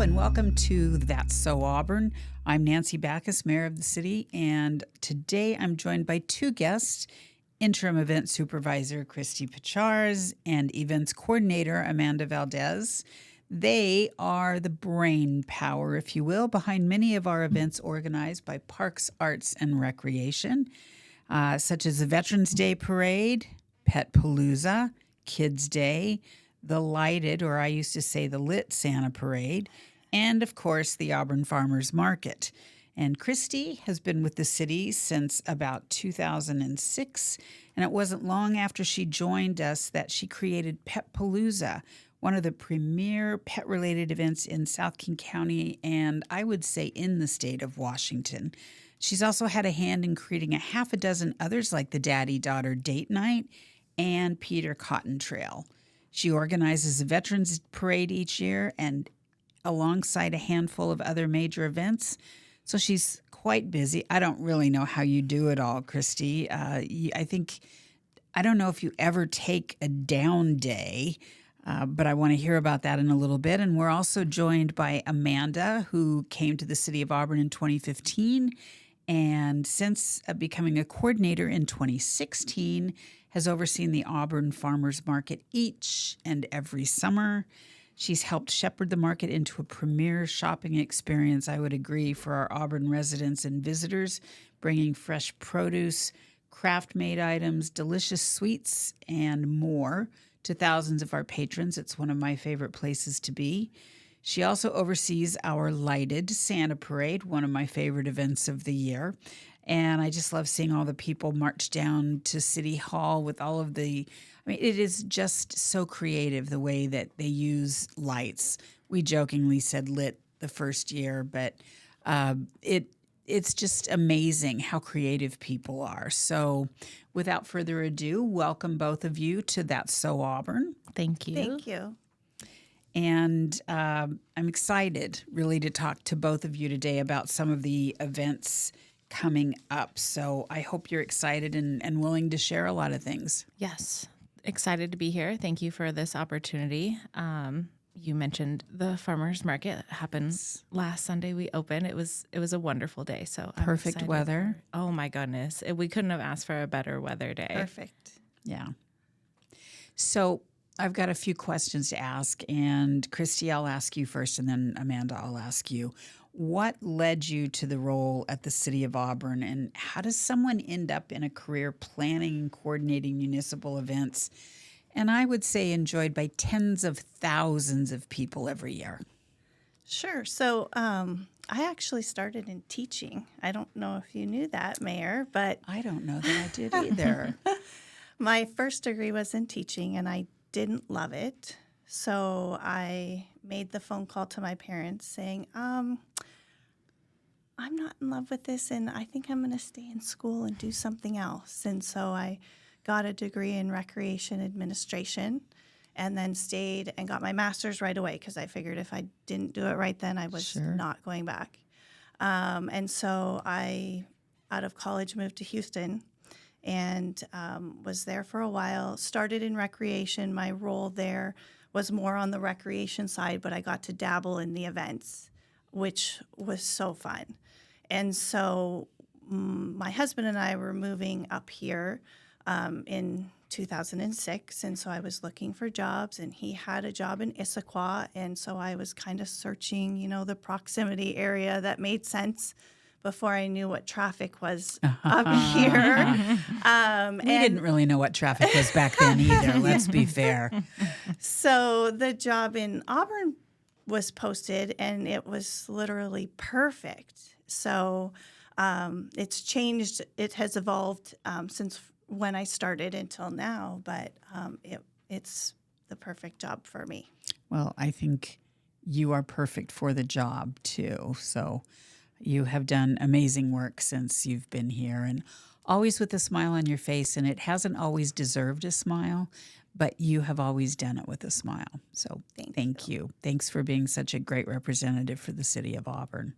and welcome to That's So Auburn. I'm Nancy Backus, Mayor of the city, and today I'm joined by two guests, Interim Event Supervisor Kristy Pachciarz and Events Coordinator Amanda Valdez. They are the brain power, if you will, behind many of our events organized by Parks, Arts, and Recreation, such as the Veterans Day Parade, Petpalooza, KidsDay, the lighted, or I used to say the lit Santa Parade, and of course the Auburn Farmers Market. And Kristy has been with the city since about 2006, and it wasn't long after she joined us that she created Petpalooza, one of the premier pet-related events in South King County and I would say in the state of Washington. She's also had a hand in creating a half a dozen others like the Daddy-Daughter Date Night and Peter Cotton Trail. She organizes a Veterans Parade each year and alongside a handful of other major events. So she's quite busy. I don't really know how you do it all, Kristy. I don't know if you ever take a down day, but I want to hear about that in a little bit. And we're also joined by Amanda, who came to the City of Auburn in 2015 and since becoming a coordinator in 2016, has overseen the Auburn Farmers Market each and every summer. She's helped shepherd the market into a premier shopping experience, I would agree, for our Auburn residents and visitors, bringing fresh produce, craft-made items, delicious sweets, and more to thousands of our patrons. It's one of my favorite places to be. She also oversees our lighted Santa Parade, one of my favorite events of the year. And I just love seeing all the people march down to City Hall with all of it is just so creative the way that they use lights. We jokingly said lit the first year, but it's just amazing how creative people are. So without further ado, welcome both of you to That's So Auburn. Thank you. Thank you. And I'm excited really to talk to both of you today about some of the events coming up. So I hope you're excited and willing to share a lot of things. Yes, excited to be here. Thank you for this opportunity. You mentioned the farmers market happened last Sunday. We opened. It was a wonderful day. So perfect weather. Oh my goodness, we couldn't have asked for a better weather day. Perfect. Yeah. So I've got a few questions to ask, and Kristy, I'll ask you first, and then Amanda, I'll ask you. What led you to the role at the City of Auburn, and how does someone end up in a career planning and coordinating municipal events, and I would say enjoyed by tens of thousands of people every year? Sure. So I actually started in teaching. I don't know if you knew that, Mayor, but I don't know that I did either. My first degree was in teaching, and I didn't love it. So I made the phone call to my parents saying, I'm not in love with this, and I think I'm going to stay in school and do something else. And so I got a degree in recreation administration and then stayed and got my master's right away because I figured if I didn't do it right then, I was not going back. And so I, out of college, moved to Houston and was there for a while, started in recreation. My role there was more on the recreation side, but I got to dabble in the events, which was so fun. And so my husband and I were moving up here in 2006, and so I was looking for jobs, and he had a job in Issaquah, and so I was kind of searching, the proximity area that made sense before I knew what traffic was up here. We didn't really know what traffic was back then either, let's be fair. So the job in Auburn was posted, and it was literally perfect. So it's changed. It has evolved since when I started until now, but it's the perfect job for me. Well, I think you are perfect for the job, too. So you have done amazing work since you've been here, and always with a smile on your face, and it hasn't always deserved a smile, but you have always done it with a smile. So thank you. Thanks for being such a great representative for the City of Auburn.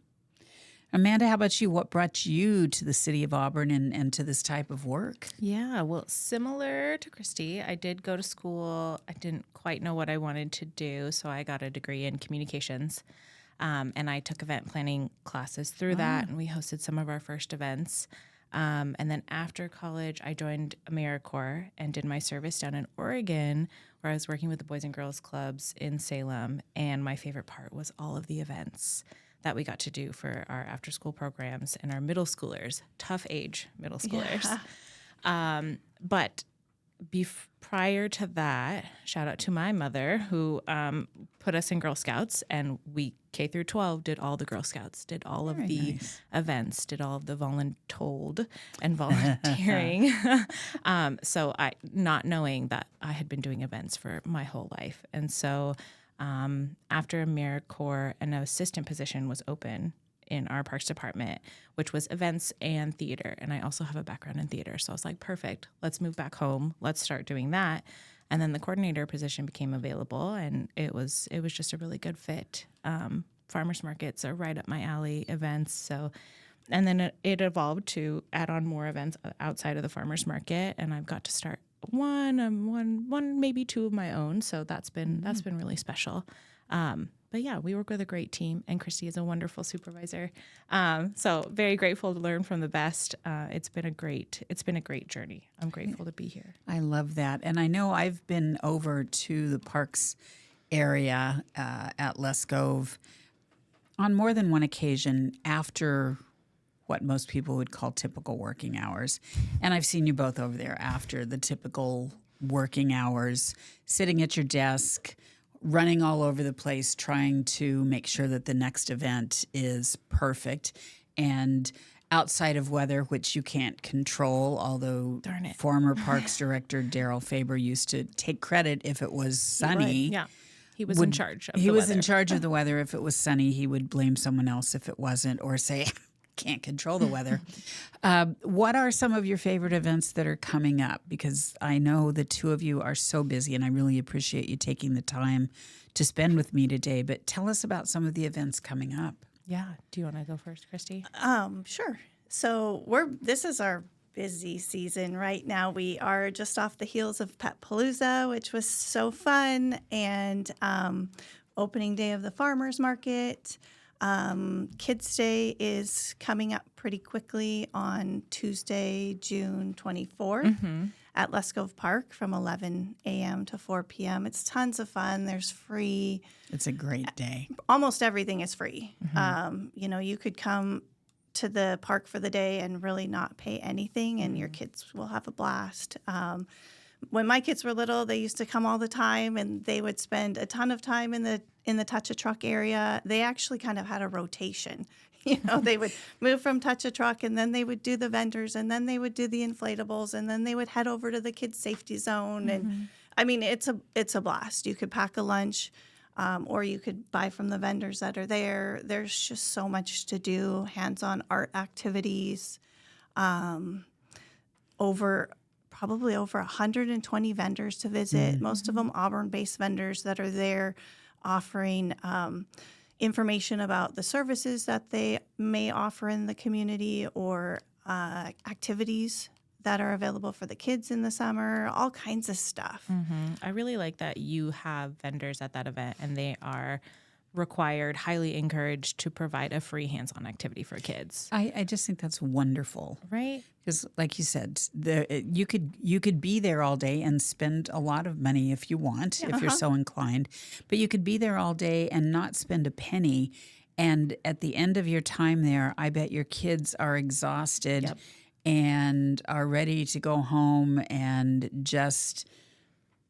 Amanda, how about you? What brought you to the City of Auburn and to this type of work? Yeah, well, similar to Kristy, I did go to school. I didn't quite know what I wanted to do, so I got a degree in communications. And I took event planning classes through that, and we hosted some of our first events. And then after college, I joined AmeriCorps and did my service down in Oregon, where I was working with the Boys and Girls Clubs in Salem. And my favorite part was all of the events that we got to do for our after-school programs and our middle schoolers, tough age middle schoolers. Yeah. But prior to that, shout out to my mother who put us in Girl Scouts, and we K through 12 did all the Girl Scouts, did all of the events, did all of the voluntold and volunteering. So I, not knowing that I had been doing events for my whole life. And so after AmeriCorps, an assistant position was open in our parks department, which was events and theater. And I also have a background in theater. So I was like, perfect, let's move back home. Let's start doing that. And then the coordinator position became available, and it was just a really good fit. Farmers markets are right up my alley, events. So, and then it evolved to add on more events outside of the farmers market. And I've got to start one, maybe two of my own. So that's been really special. But yeah, we work with a great team, and Kristy is a wonderful supervisor. So very grateful to learn from the best. It's been a great journey. I'm grateful to be here. I love that. And I know I've been over to the parks area at Lescove on more than one occasion after what most people would call typical working hours. And I've seen you both over there after the typical working hours, sitting at your desk, running all over the place, trying to make sure that the next event is perfect. And outside of weather, which you can't control, although former Parks Director Daryl Faber used to take credit if it was sunny. Yeah. He was in charge of the weather. He was in charge of the weather. If it was sunny, he would blame someone else if it wasn't, or say, can't control the weather. What are some of your favorite events that are coming up? Because I know the two of you are so busy, and I really appreciate you taking the time to spend with me today. But tell us about some of the events coming up. Yeah. Do you want to go first, Kristy? Sure. So this is our busy season right now. We are just off the heels of Petpalooza, which was so fun, and opening day of the Farmers Market. KidsDay is coming up pretty quickly on Tuesday, June 24th at Lescove Park from 11 a.m. to 4 p.m. It's tons of fun. There's free. It's a great day. Almost everything is free. You could come to the park for the day and really not pay anything, and your kids will have a blast. When my kids were little, they used to come all the time, and they would spend a ton of time in the Touch a Truck area. They actually kind of had a rotation. They would move from Touch a Truck, and then they would do the vendors, and then they would do the inflatables, and then they would head over to the kids' safety zone. And I mean, it's a blast. You could pack a lunch, or you could buy from the vendors that are there. There's just so much to do. Hands-on art activities. Probably over 120 vendors to visit. Most of them Auburn-based vendors that are there offering information about the services that they may offer in the community, or activities that are available for the kids in the summer, all kinds of stuff. I really like that you have vendors at that event, and they are required, highly encouraged to provide a free hands-on activity for kids. I just think that's wonderful. Right? Because like you said, you could be there all day and spend a lot of money if you want, if you're so inclined. But you could be there all day and not spend a penny. And at the end of your time there, I bet your kids are exhausted and are ready to go home and just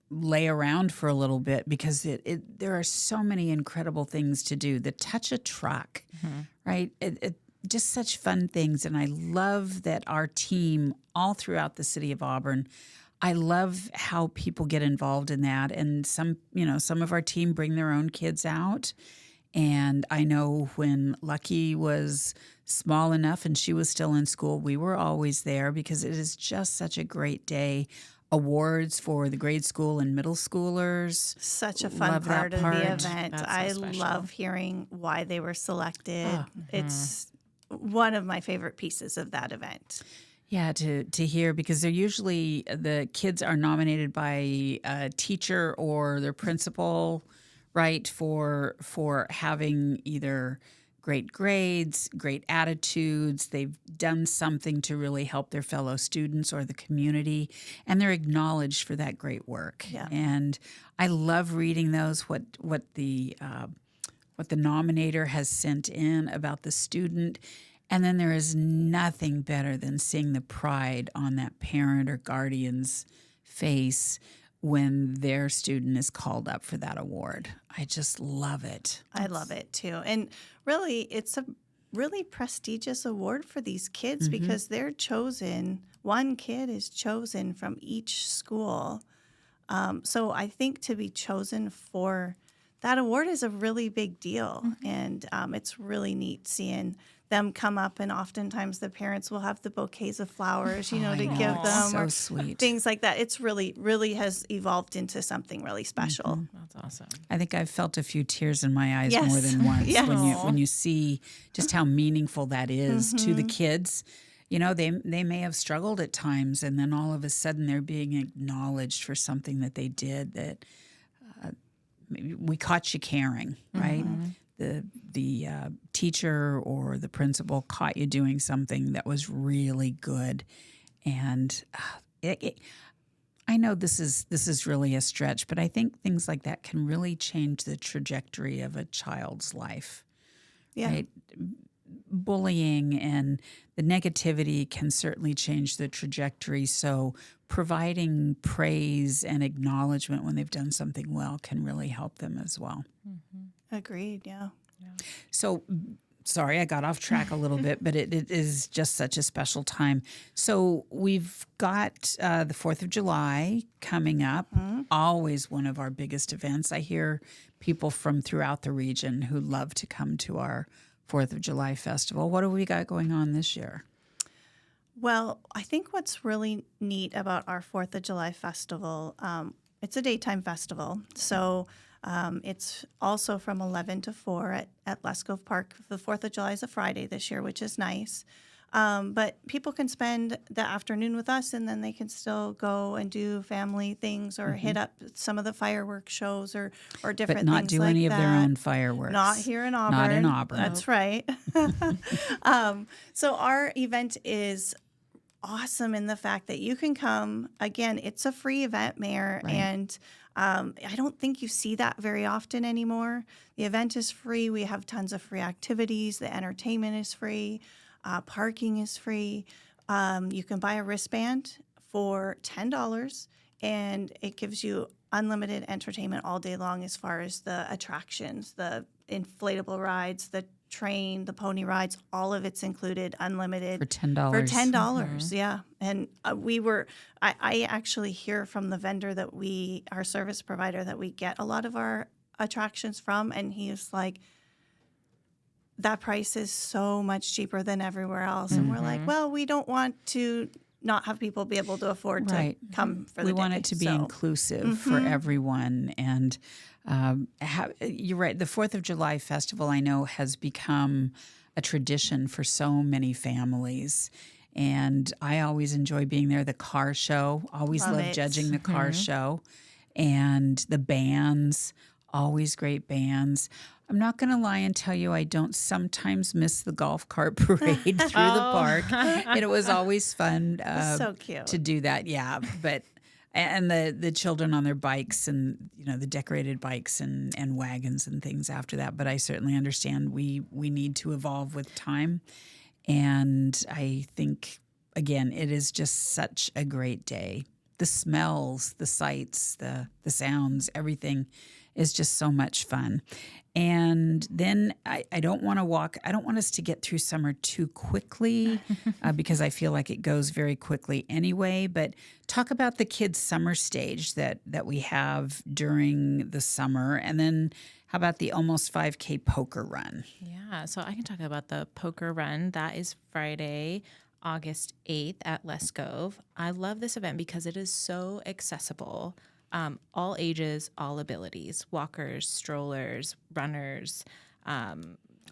lay around for a little bit, because there are so many incredible things to do. The Touch a Truck, right? Just such fun things. And I love that our team all throughout the city of Auburn, I love how people get involved in that. And some of our team bring their own kids out. And I know when Lucky was small enough and she was still in school, we were always there, because it is just such a great day. Awards for the grade school and middle schoolers. Such a fun part of the event. I love hearing why they were selected. It's one of my favorite pieces of that event. Yeah, to hear, because they're usually, the kids are nominated by a teacher or their principal, right? For having either great grades, great attitudes. They've done something to really help their fellow students or the community, and they're acknowledged for that great work. Yeah. And I love reading those. What the nominator has sent in about the student. And then there is nothing better than seeing the pride on that parent or guardian's face when their student is called up for that award. I just love it. I love it too. And really, it's a really prestigious award for these kids because they're chosen, one kid is chosen from each school. So I think to be chosen for that award is a really big deal. And it's really neat seeing them come up, and oftentimes the parents will have the bouquets of flowers, to give them, So or sweet. things like that. It's really has evolved into something really special. That's awesome. I think I've felt a few tears in my eyes Yes. more than once Yes. when you see just how meaningful that is to the kids. They may have struggled at times, and then all of a sudden they're being acknowledged for something that they did that maybe we caught you caring, right? The teacher or the principal caught you doing something that was really good, and I know this is really a stretch, but I think things like that can really change the trajectory of a child's life. Yeah. Right? Bullying and the negativity can certainly change the trajectory. So providing praise and acknowledgement when they've done something well can really help them as well. Agreed. Yeah. So, sorry, I got off track a little bit, but it is just such a special time. So we've got the 4th of July coming up, always one of our biggest events. I hear people from throughout the region who love to come to our 4th of July festival. What have we got going on this year? Well, I think what's really neat about our 4th of July festival, it's a daytime festival. So it's also from 11 to 4 at Lescove Park. The 4th of July is a Friday this year, which is nice. But people can spend the afternoon with us, and then they can still go and do family things or hit up some of the fireworks shows or different But not things do like any that. of their own fireworks. Not here in Auburn. Not in Auburn. That's right. So our event is awesome in the fact that you can come. Again, it's a free event, Mayor, Right. and I don't think you see that very often anymore. The event is free. We have tons of free activities. The entertainment is free. Parking is free. You can buy a wristband for $10, and it gives you unlimited entertainment all day long as far as the attractions, the inflatable rides, the train, the pony rides, all of it's included, unlimited. For $10. For $10, yeah. And I actually hear from the vendor that our service provider that we get a lot of our attractions from, and he's like, that price is so much cheaper than everywhere else. And we're like, well, we don't want to not have people be able to afford Right. to come for the We day. want it to be So, inclusive for everyone. And you're right. The 4th of July festival, I know, has become a tradition for so many families. And I always enjoy being there. The car show, always Love love it. judging the car show. And the bands, always great bands. I'm not going to lie and tell you I don't sometimes miss the golf cart parade through the park. And it was always fun so cute. to do that. Yeah, but and the children on their bikes and the decorated bikes and wagons and things after that. But I certainly understand we need to evolve with time. And I think, again, it is just such a great day. The smells, the sights, the sounds, everything is just so much fun. And then I don't want us to get through summer too quickly because I feel like it goes very quickly anyway. But talk about the kids' summer stage that we have during the summer. And then how about the Almost 5K poker run? Yeah, so I can talk about the poker run. That is Friday, August 8th at Lescove. I love this event because it is so accessible. All ages, all abilities, walkers, strollers, runners.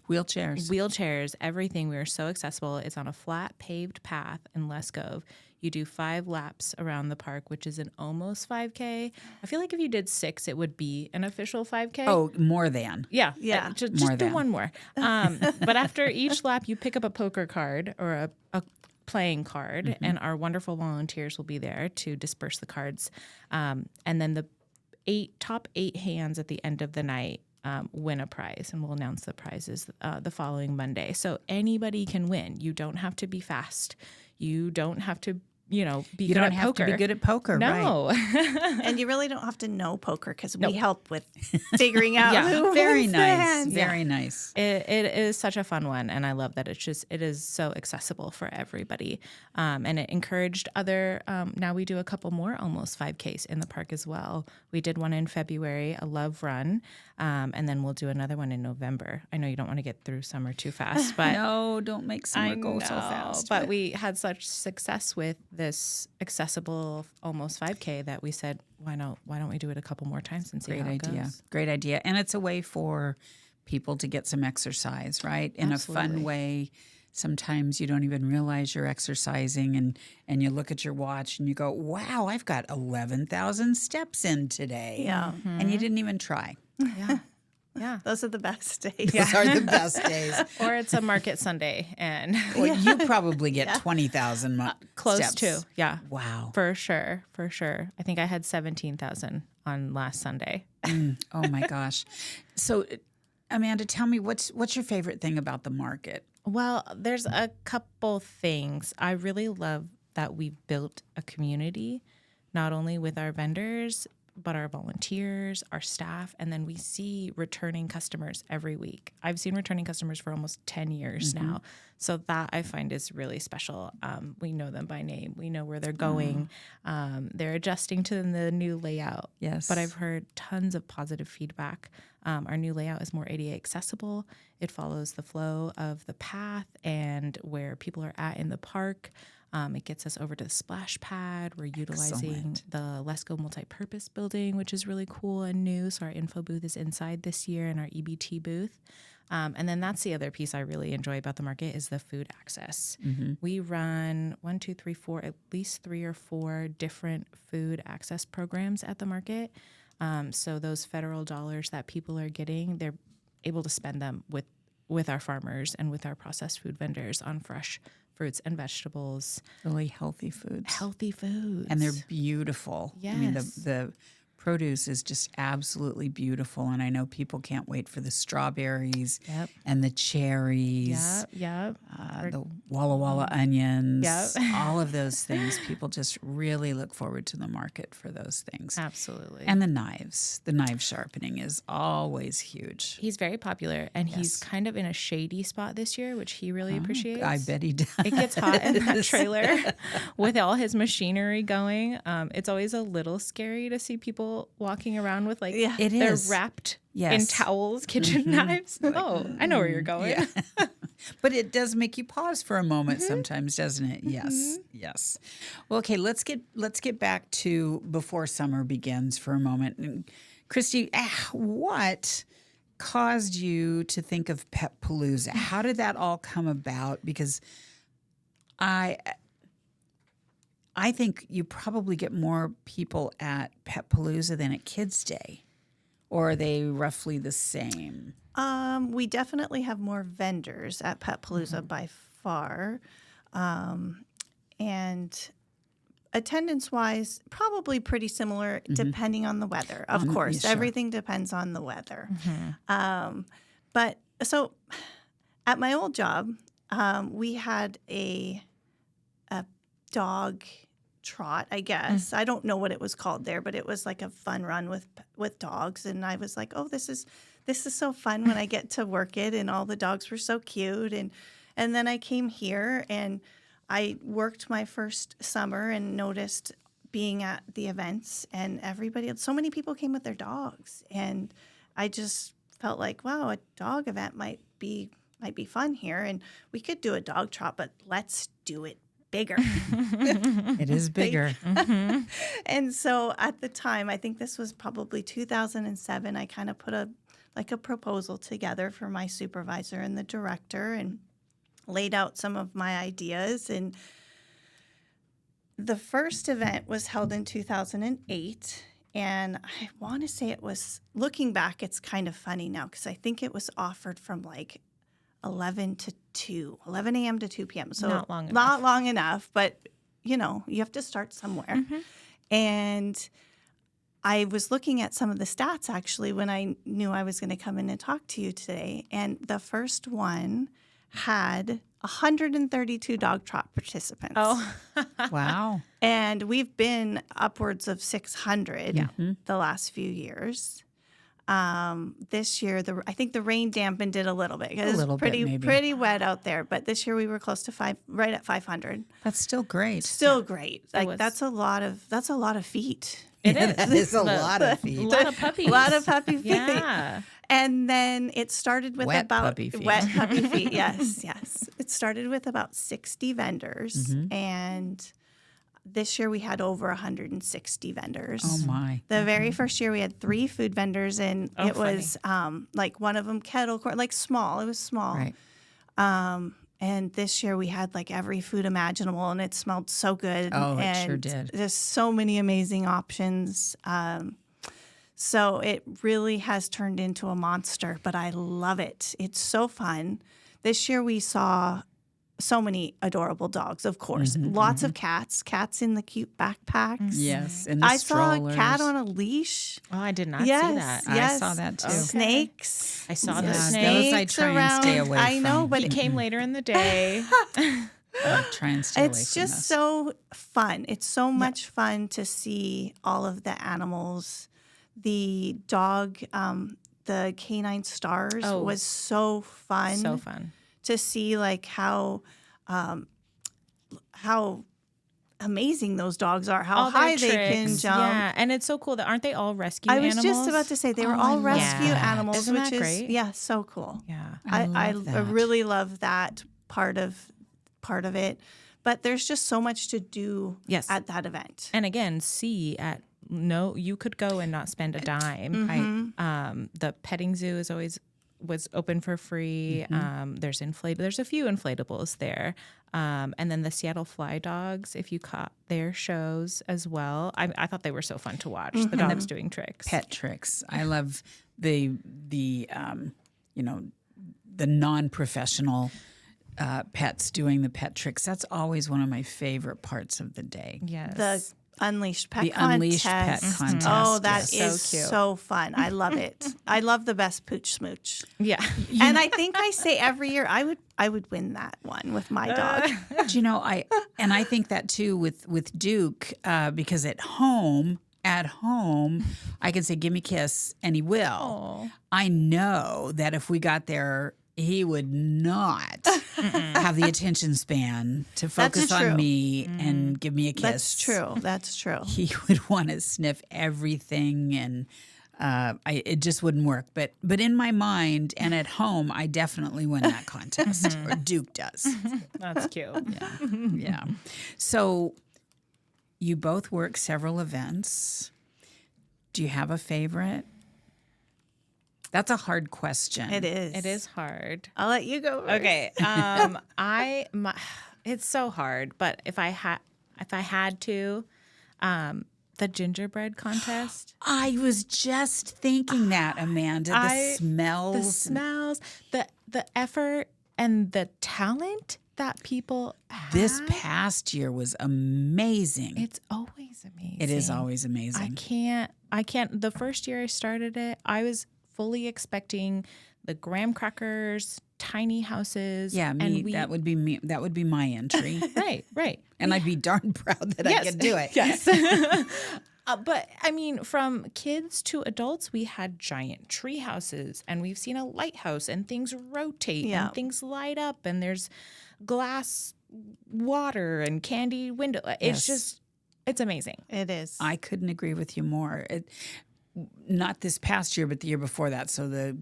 wheelchairs, everything. We are so accessible. It's on a flat paved path in Lescove. You do 5 laps around the park, which is an almost 5K. I feel like if you did 6, it would be an official 5K. Oh, more than. Yeah. Just do one more. But after each lap, you pick up a poker card or a playing card, and our wonderful volunteers will be there to disperse the cards. And then the top 8 hands at the end of the night win a prize, and we'll announce the prizes the following Monday. So anybody can win. You don't have to be fast. You don't have to, be good at poker. You don't have to be good at poker, no. right? And you really don't have to know poker because we help with figuring out who Very wins the nice. hands. Very nice. It is such a fun one, and I love that it is so accessible for everybody. And it encouraged other, now we do a couple more almost 5Ks in the park as well. We did one in February, a love run, and then we'll do another one in November. I know you don't want to get through summer too fast, but No, don't make summer go so fast. But we had such success with this accessible almost 5K that we said, why don't we do it a couple more times and see how it goes? Great idea. And it's a way for people to get some exercise, right? In Absolutely. a fun way. Sometimes you don't even realize you're exercising and you look at your watch and you go, wow, I've got 11,000 steps in today. Yeah. And you didn't even try. Yeah. Yeah. Those are the best days. Those are the best days. Or it's a market Sunday and Well, you probably get 20,000 close steps. to. Yeah. Wow. For sure. I think I had 17,000 on last Sunday. Oh my gosh. So, Amanda, tell me what's your favorite thing about the market? Well, there's a couple things. I really love that we've built a community, not only with our vendors, but our volunteers, our staff, and then we see returning customers every week. I've seen returning customers for almost 10 years now. So that I find is really special. We know them by name. We know where they're going. They're adjusting to the new layout. Yes. But I've heard tons of positive feedback. Our new layout is more ADA accessible. It follows the flow of the path and where people are at in the park. It gets us over to the splash pad. We're utilizing the Lesco multi-purpose building, which is really cool and new. So our info booth is inside this year and our EBT booth. And then that's the other piece I really enjoy about the market is the food access. We run 1, 2, 3, 4, at least 3 or 4 different food access programs at the market. So those federal dollars that people are getting, they're able to spend them with our farmers and with our processed food vendors on fresh fruits and vegetables. Really healthy foods. And they're beautiful. Yes. I mean, the produce is just absolutely beautiful. And I know people can't wait for the strawberries and the cherries. The Walla Walla onions. All of those things. People just really look forward to the market for those things. Absolutely. And the knives. The knife sharpening is always huge. He's very popular, and he's kind of in a shady spot this year, which he really appreciates. I bet he does. It gets hot in that trailer with all his machinery going. It's always a little scary to see people walking around with It they're is. wrapped Yes. in towels, kitchen knives. Oh, I know where you're going. Yeah. But it does make you pause for a moment sometimes, doesn't it? Yes. Yes. Well, okay, let's get back to before summer begins for a moment. And Kristy, what caused you to think of Petpalooza? How did that all come about? Because I think you probably get more people at Petpalooza than at KidsDay. Or are they roughly the same? We definitely have more vendors at Petpalooza by far. And attendance-wise, probably pretty similar depending on the weather. Of course, sure. everything depends on the weather. But so at my old job, we had a dog trot, I guess. I don't know what it was called there, but it was like a fun run with dogs. And I was like, oh, this is so fun when I get to work it. And all the dogs were so cute. And then I came here and I worked my first summer and noticed being at the events and so many people came with their dogs. And I just felt like, wow, a dog event might be fun here. And we could do a dog trot, but let's do it bigger. It is bigger. And so at the time, I think this was probably 2007, I kind of put a like a proposal together for my supervisor and the director and laid out some of my ideas. And the first event was held in 2008. And I want to say it was, looking back, it's kind of funny now because I think it was offered from like 11 a.m. to 2 p.m. So Not long not long enough, but you have to start somewhere. And I was looking at some of the stats actually when I knew I was going to come in and talk to you today. And the first one had 132 dog trot participants. Oh, Wow. And we've been upwards of 600 the last few years. This year, I think the rain dampened it a little bit. It was pretty wet out there. But this year we were close to right at 500. That's still great. Still great. Like that's a lot of feet. it is. That is a lot of feet. A lot of puppies. A lot of puppy feet. Yeah. And then it started with Wet puppy feet. wet puppy feet. Yes, yes. It started with about 60 vendors, and this year we had over 160 vendors. Oh my. The very first year we had 3 food vendors, and it funny. was like one of them kettle corn, like small. It was small. Right. And this year we had like every food imaginable, and it smelled so good. Oh, it and sure did. There's so many amazing options. So it really has turned into a monster, but I love it. It's so fun. This year we saw so many adorable dogs, of course. Lots of cats in the cute backpacks. Yes. And the I saw a strollers. cat on a leash. Oh, I did not see Yes, that. yes. I saw that too. Snakes. I saw the Yeah, snake. those I try and stay away I know, from. but He came later in the day. I try and stay away it's from just this. so fun. It's so much fun to see all of the animals. The dog, the canine stars was so fun. So fun. To see like how amazing those dogs are, how All their high they can tricks. jump. Yeah, and it's so cool that aren't they all rescue I was animals? just about to say they were Oh, all I rescue love that. animals, Isn't which that is great? so cool. Yeah. I love that. really love that part of it. But there's just so much to do Yes. at that event. And again, you could go and not spend a dime. Mm-hmm. The petting zoo was open for free. There's a few inflatables there. And then the Seattle Fly Dogs, if you caught their shows as well. I thought they were so fun to watch. The dogs doing tricks. Pet tricks. I love the non-professional pets doing the pet tricks. That's always one of my favorite parts of the day. Yes. The Unleashed Pet The Contest. Unleashed Pet Contest. Oh, that yes. is So cute. so fun. I love it. I love the best pooch smooch. yeah. And I think I say every year I would win that one with my dog. Do you know, I think that too with Duke, because at home, I can say, "Give me a kiss," and he will. Aw. I know that if we got there, he would not have the attention span to focus true. on me and give me a kiss. That's true. That's true. He would want to sniff everything, and it just wouldn't work. But in my mind and at home, I definitely win that contest, or Duke does. That's cute. Yeah. So you both work several events. Do you have a favorite? That's a hard question. It is. It is hard. I'll let you go. first. Okay. It's so hard, but if I had to, the gingerbread contest. I was just thinking that, Amanda. The smells. The effort and the talent that people have. This past year was amazing. It's always amazing. It is always amazing. I can't. The first year I started it, I was fully expecting the graham crackers, tiny houses. Yeah, me. That would be me. That would be my entry. Right. And I'd be darn proud that I could do it. Yes. But I mean, from kids to adults, we had giant tree houses, and we've seen a lighthouse, and things rotate, Yeah. and things light up, and there's glass water and candy window. It's amazing. It is. I couldn't agree with you more. Not this past year, but the year before that. So the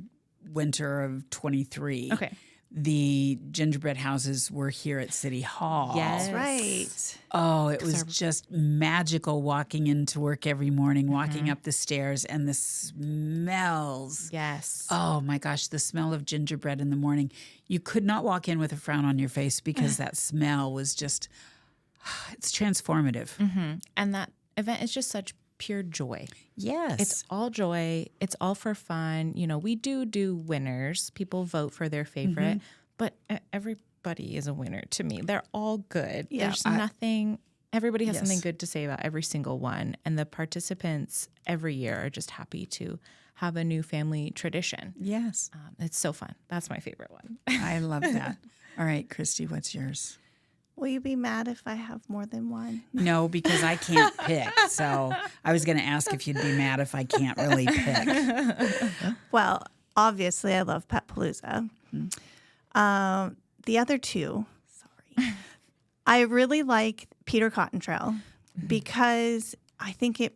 winter of 23. Okay. the gingerbread houses were here at City Hall. Yes. That's right. Oh, it was just magical walking into work every morning, walking up the stairs, and the smells. Yes. Oh my gosh, the smell of gingerbread in the morning. You could not walk in with a frown on your face because that smell was just, it's transformative. And that event is just such pure joy. Yes. It's all joy. It's all for fun. You know, we do winners. People vote for their favorite, but everybody is a winner to me. They're all good. Yeah. There's nothing, everybody has something good to say about every single one. And the participants every year are just happy to have a new family tradition. Yes. It's so fun. That's my favorite one. I love that. All right, Kristy, what's yours? Will you be mad if I have more than one? No, because I can't pick. So I was going to ask if you'd be mad if I can't really pick. Well, obviously, I love Petpalooza. The other two, sorry, I really like Peter Cotton Trail because I think it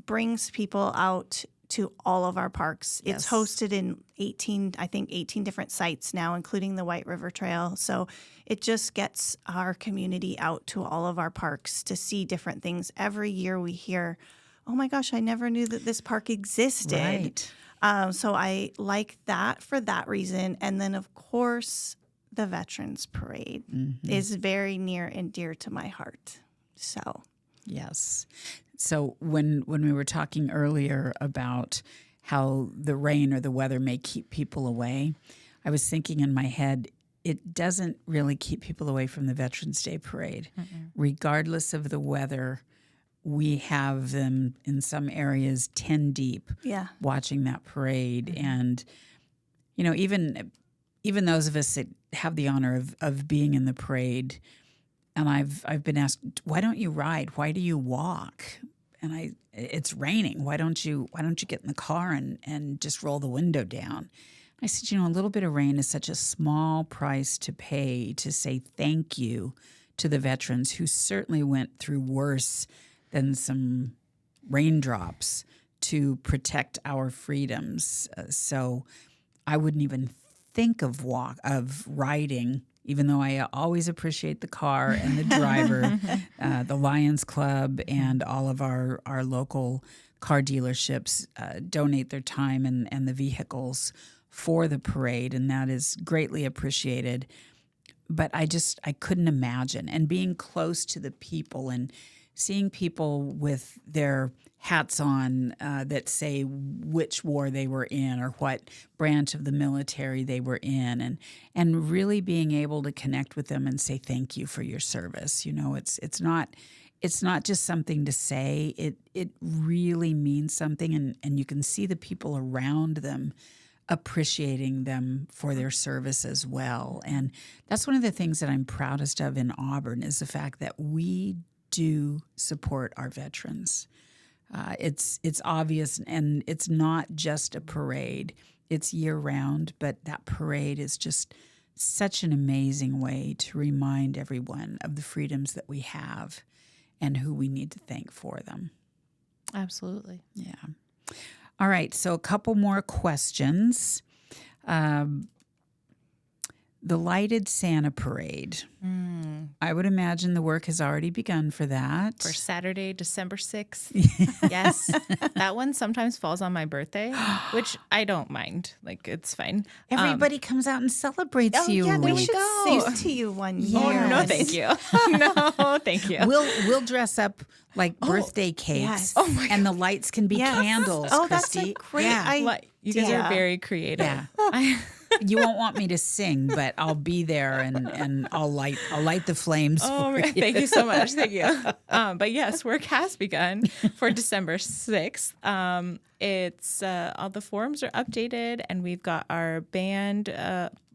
brings people out to all of our parks. It's hosted in 18 different sites now, including the White River Trail. So it just gets our community out to all of our parks to see different things. Every year we hear, oh my gosh, I never knew that this park existed. Right. So I like that for that reason. And then, of course, the Veterans Parade is very near and dear to my heart. So, yes. So when we were talking earlier about how the rain or the weather may keep people away, I was thinking in my head, it doesn't really keep people away from the Veterans Day Parade. Regardless of the weather, we have them in some areas 10 deep watching that parade. And, you know, even those of us that have the honor of being in the parade, and I've been asked, why don't you ride? Why do you walk? And it's raining. Why don't you get in the car and just roll the window down? I said, you know, a little bit of rain is such a small price to pay to say thank you to the veterans who certainly went through worse than some raindrops to protect our freedoms. So I wouldn't even think of riding, even though I always appreciate the car and the driver, the Lions Club and all of our local car dealerships donate their time and the vehicles for the parade, and that is greatly appreciated. But I couldn't imagine. And being close to the people and seeing people with their hats on that say which war they were in or what branch of the military they were in, and really being able to connect with them and say thank you for your service. You know, it's not just something to say. It really means something, and you can see the people around them appreciating them for their service as well. And that's one of the things that I'm proudest of in Auburn is the fact that we do support our veterans. It's obvious, and it's not just a parade. It's year-round, but that parade is just such an amazing way to remind everyone of the freedoms that we have and who we need to thank for them. Absolutely. Yeah. All right, so a couple more questions. The lighted Santa parade. I would imagine the work has already begun for that. For Saturday, December 6th. Yes. That one sometimes falls on my birthday, which I don't mind. Like, it's fine. Everybody comes out and celebrates you. Yeah, we should go. sing to you one Yes. year. Oh, no, thank you. No, thank you. We'll dress up like birthday cakes, yes. Oh my and the lights can be candles. Oh, that's a Kristy. great Yeah. You guys are very creative. Yeah. You won't want me to sing, but I'll be there and I'll light the flames. Oh, for you. thank you so much. Thank you. But yes, work has begun for December 6th. It's all the forms are updated, and we've got our band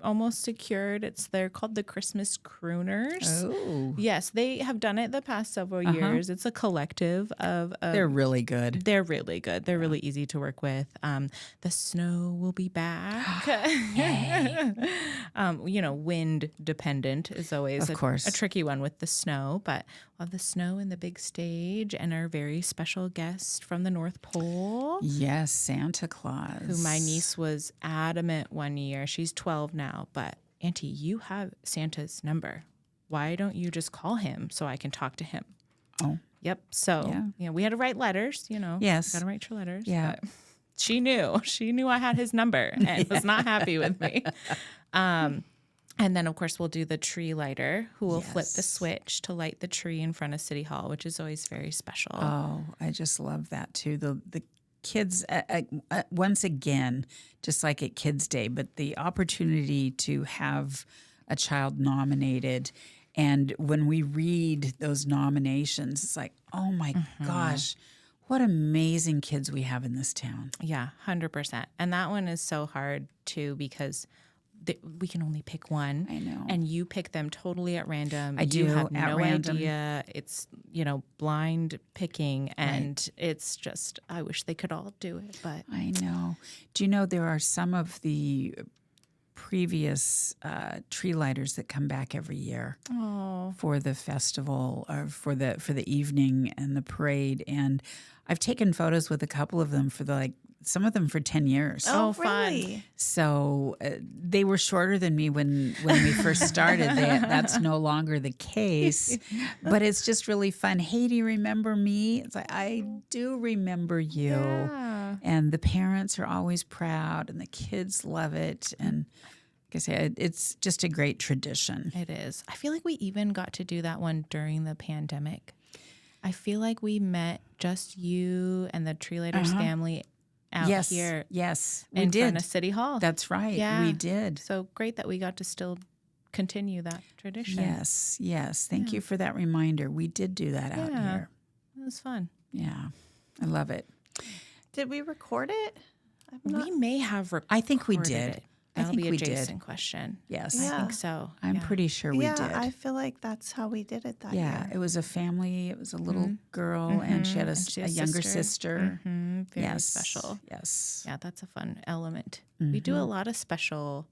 almost secured. They're called the Christmas Crooners. Oh, Yes, they have done it the past several years. It's a collective of. they're really good. They're really good. They're really easy to work with. The snow will be back. Wind dependent is always Of course. a tricky one with the snow, but we'll have the snow in the big stage and our very special guest from the North Pole, Yes, Santa Claus. who my niece was adamant one year. She's 12 now, but Auntie, you have Santa's number. Why don't you just call him so I can talk to him? Oh. Yep. So, we had to write letters, Yes. Got to write your letters. Yeah. But she knew I had his number and was not happy with me. And then, of course, we'll do the tree lighter, who will flip the switch to light the tree in front of City Hall, which is always very special. Oh, I just love that too. The kids, once again, just like at KidsDay, but the opportunity to have a child nominated. And when we read those nominations, it's like, oh my gosh, what amazing kids we have in this town. Yeah, 100%. And that one is so hard too because we can only pick one. I know. And you pick them totally at random. I do, You have at no random. idea. It's, blind picking. And it's just, I wish they could all do it. But I know. Do you know there are some of the previous tree lighters that come back every year for the festival or for the evening and the parade? And I've taken photos with a couple of them for some of them for 10 years. Oh, fun. really? So they were shorter than me when we first started. That's no longer the case, but it's just really fun. Hey, do you remember me? It's like, I do remember you. Yeah. And the parents are always proud and the kids love it. And like I say, it's just a great tradition. It is. I feel like we even got to do that one during the pandemic. I feel like we met just you and the Tree Lighters family out here. Yes, in front of City Hall. That's right. Yeah. We did. So great that we got to still continue that tradition. Yes. Thank you for that reminder. We did do that out here. It was fun. Yeah. I love it. Did we record it? We may have recorded I think we did. it. I That'll think be a we did. Jason question. Yes. Yeah. I think so. I'm pretty sure we did. I feel like that's how we did it that Yeah, year. it was a family. It was a little girl, and she had a younger sister. Very special. Yes. Yeah, that's a fun element. We do a lot of special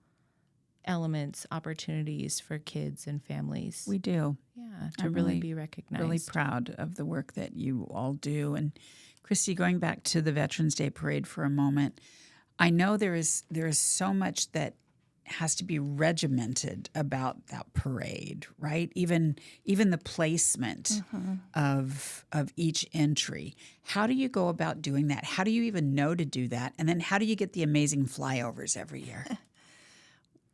elements, opportunities for kids and families. We do. Yeah, to I'm really be recognized. Really proud of the work that you all do. And Kristy, going back to the Veterans Day Parade for a moment, I know there is so much that has to be regimented about that parade, right? Even the placement of each entry. How do you go about doing that? How do you even know to do that? And then how do you get the amazing flyovers every year?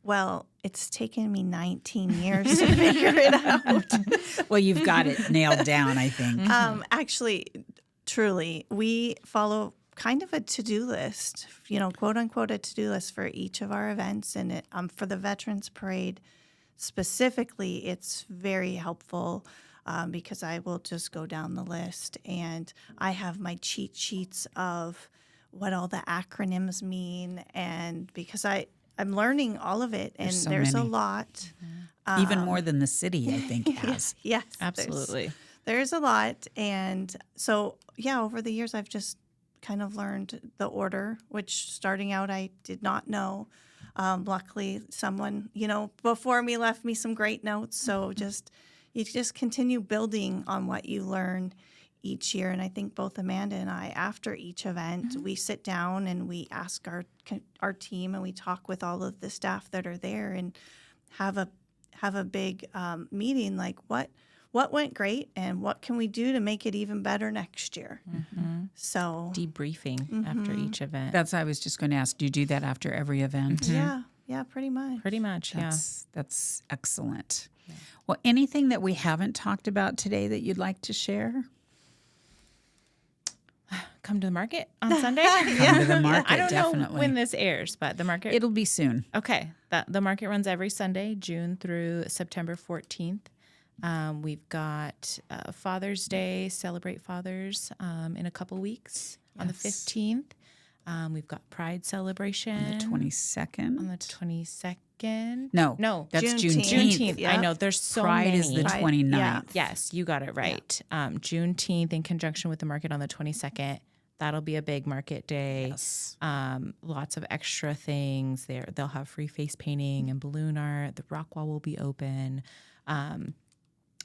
Well, it's taken me 19 years to figure it out. Well, you've got it nailed down, I think. Actually, truly, we follow kind of a to-do list, quote unquote, a to-do list for each of our events. And for the Veterans Parade specifically, it's very helpful because I will just go down the list and I have my cheat sheets of what all the acronyms mean. And because I'm learning all of it, and there's a lot. Even more than the city, I think, has. Yes, Absolutely. There's a lot. And so, over the years, I've just kind of learned the order, which starting out I did not know. Luckily, someone, before me left me some great notes. So you just continue building on what you learn each year. And I think both Amanda and I, after each event, we sit down and we ask our team and we talk with all of the staff that are there and have a big meeting, like what went great and what can we do to make it even better next year. So Debriefing after each event. I was just going to ask, do you do that after every event? yeah, pretty much. Pretty much, That's excellent. Yeah. Well, anything that we haven't talked about today that you'd like to share? Come to the market on Sunday? Come to the market, I don't definitely. know when this airs, but the market. It'll be soon. Okay. The market runs every Sunday, June through September 14th. We've got Father's Day, Celebrate Fathers in a couple weeks on the 15th. We've got Pride Celebration. On the 22nd. On the 22nd. No, that's Juneteenth. Juneteenth. Juneteenth. I know. There's so Pride many. is the 29th. Yeah. Yes, you got it right. Juneteenth in conjunction with the market on the 22nd. That'll be a big market day. Yes. Lots of extra things there. They'll have free face painting and balloon art. The rock wall will be open.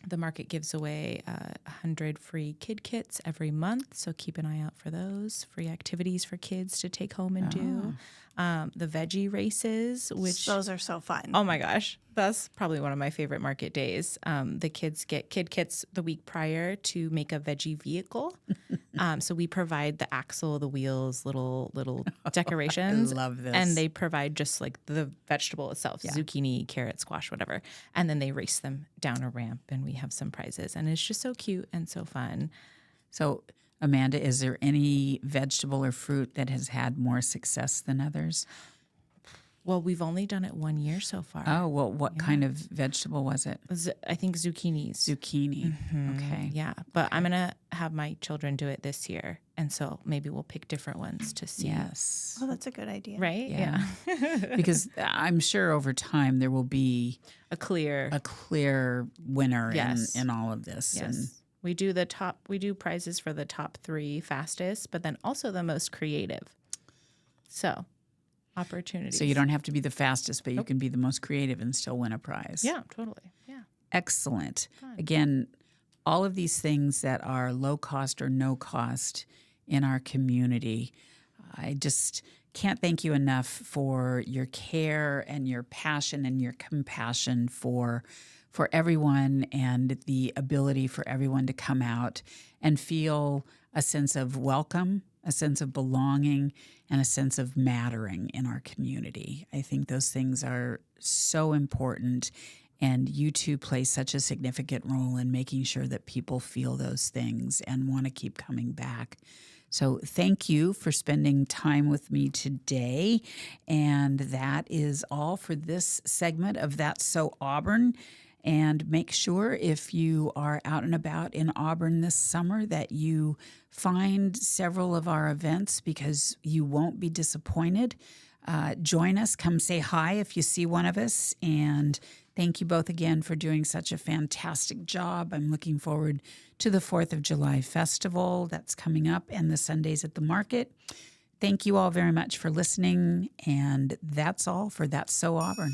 The market gives away 100 free kid kits every month, so keep an eye out for those. Free activities for kids to take home and do. The veggie races, which... Those are so fun. Oh my gosh, that's probably one of my favorite market days. The kids get kid kits the week prior to make a veggie vehicle. So we provide the axle, the wheels, little decorations. I love this. And they provide just like the vegetable itself, zucchini, carrot, squash, whatever. And then they race them down a ramp and we have some prizes. And it's just so cute and so fun. So, Amanda, is there any vegetable or fruit that has had more success than others? Well, we've only done it 1 year so far. Oh, well, what kind of vegetable was it? I think zucchinis. Zucchini. Okay. Yeah, but I'm going to have my children do it this year. And so maybe we'll pick different ones to see. Yes. Oh, that's a good idea. Right? Yeah. Because I'm sure over time there will be A clear winner Yes. in all of this. Yes. And We do prizes for the top 3 fastest, but then also the most creative. So, opportunities. so you don't have to be the fastest, but you can be the most creative and still win a prize. Yeah, totally. Yeah. Excellent. Again, all of these things that are low cost or no cost in our community, I just can't thank you enough for your care and your passion and your compassion for everyone, and the ability for everyone to come out and feel a sense of welcome, a sense of belonging, and a sense of mattering in our community. I think those things are so important, and you two play such a significant role in making sure that people feel those things and want to keep coming back. So thank you for spending time with me today. And that is all for this segment of That's So Auburn. And make sure if you are out and about in Auburn this summer that you find several of our events, because you won't be disappointed. Join us. Come say hi if you see one of us. And thank you both again for doing such a fantastic job. I'm looking forward to the 4th of July festival that's coming up and the Sundays at the market. Thank you all very much for listening. And that's all for That's So Auburn.